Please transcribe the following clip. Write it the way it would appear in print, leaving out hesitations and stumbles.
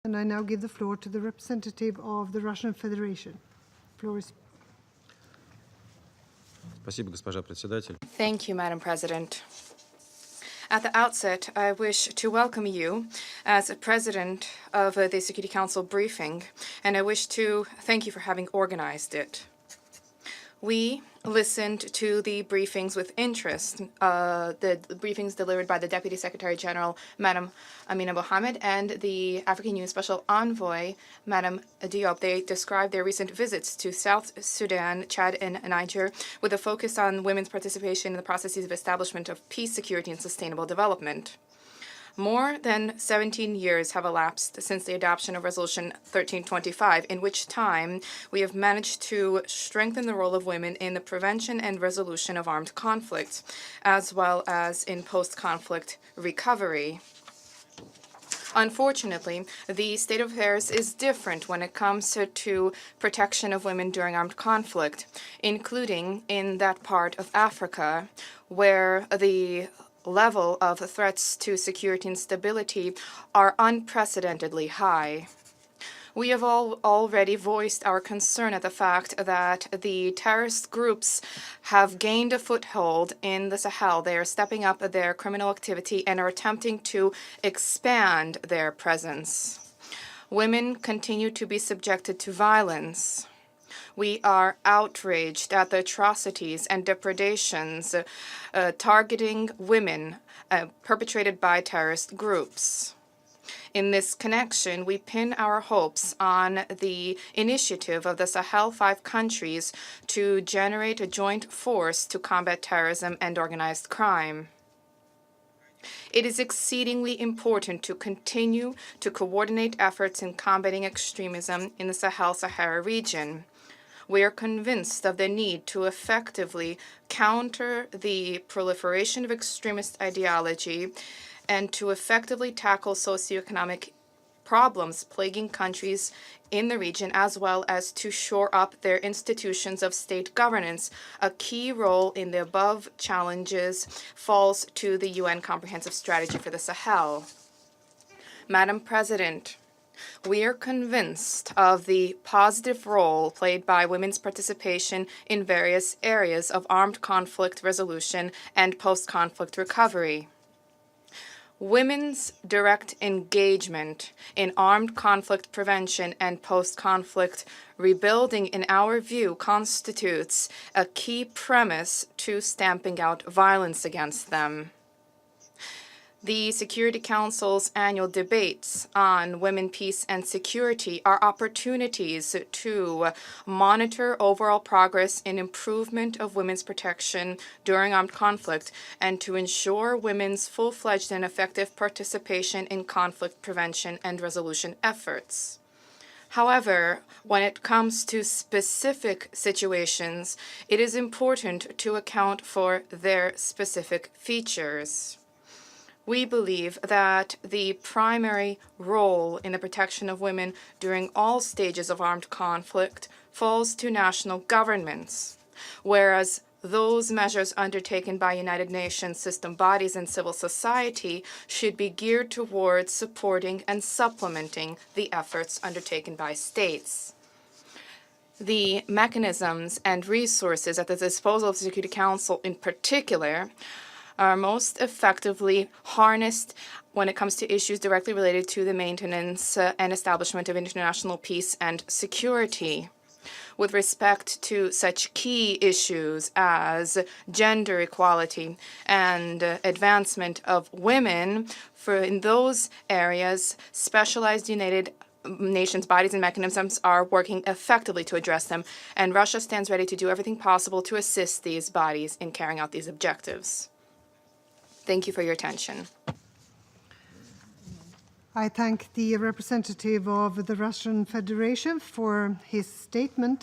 And I now give the floor to the representative of the Russian Federation. Floor is. Thank you, Madam President. At the outset, I wish to welcome you as a President of the Security Council briefing, and I wish to thank you for having organized it. We listened to the briefings with interest, the briefings delivered by the Deputy Secretary General, Madam Amina Mohammed, and the African Union Special Envoy, Madam Diop. They described their recent visits to South Sudan, Chad, and Niger with a focus on women's participation in the processes of establishment of peace, security, and sustainable development. More than 17 years have elapsed since the adoption of Resolution 1325, in which time we have managed to strengthen the role of women in the prevention and resolution of armed conflicts, as well as in post-conflict recovery. Unfortunately, the state of affairs is different when it comes to protection of women during armed conflict, including in that part of Africa where the level of threats to security and stability are unprecedentedly high. We have already voiced our concern at the fact that the terrorist groups have gained a foothold in the Sahel. They are stepping up their criminal activity and are attempting to expand their presence. Women continue to be subjected to violence. We are outraged at the atrocities and depredations targeting women perpetrated by terrorist groups. In this connection, we pin our hopes on the initiative of the Sahel 5 countries to generate a joint force to combat terrorism and organized crime. It is exceedingly important to continue to coordinate efforts in combating extremism in the Sahel-Sahara region. We are convinced of the need to effectively counter the proliferation of extremist ideology and to effectively tackle socioeconomic problems plaguing countries in the region, as well as to shore up their institutions of state governance. A key role in the above challenges falls to the UN Comprehensive Strategy for the Sahel. Madam President, we are convinced of the positive role played by women's participation in various areas of armed conflict resolution and post-conflict recovery. Women's direct engagement in armed conflict prevention and post-conflict rebuilding, in our view, constitutes a key premise to stamping out violence against them. The Security Council's annual debates on women, peace, and security are opportunities to monitor overall progress in improvement of women's protection during armed conflict and to ensure women's full-fledged and effective participation in conflict prevention and resolution efforts. However, when it comes to specific situations, it is important to account for their specific features. We believe that the primary role in the protection of women during all stages of armed conflict falls to national governments, whereas those measures undertaken by United Nations system bodies and civil society should be geared towards supporting and supplementing the efforts undertaken by states. The mechanisms and resources at the disposal of the Security Council in particular are most effectively harnessed when it comes to issues directly related to the maintenance and establishment of international peace and security. With respect to such key issues as gender equality and advancement of women, in those areas, specialized United Nations bodies and mechanisms are working effectively to address them, and Russia stands ready to do everything possible to assist these bodies in carrying out these objectives. Thank you for your attention. I thank the representative of the Russian Federation for his statement.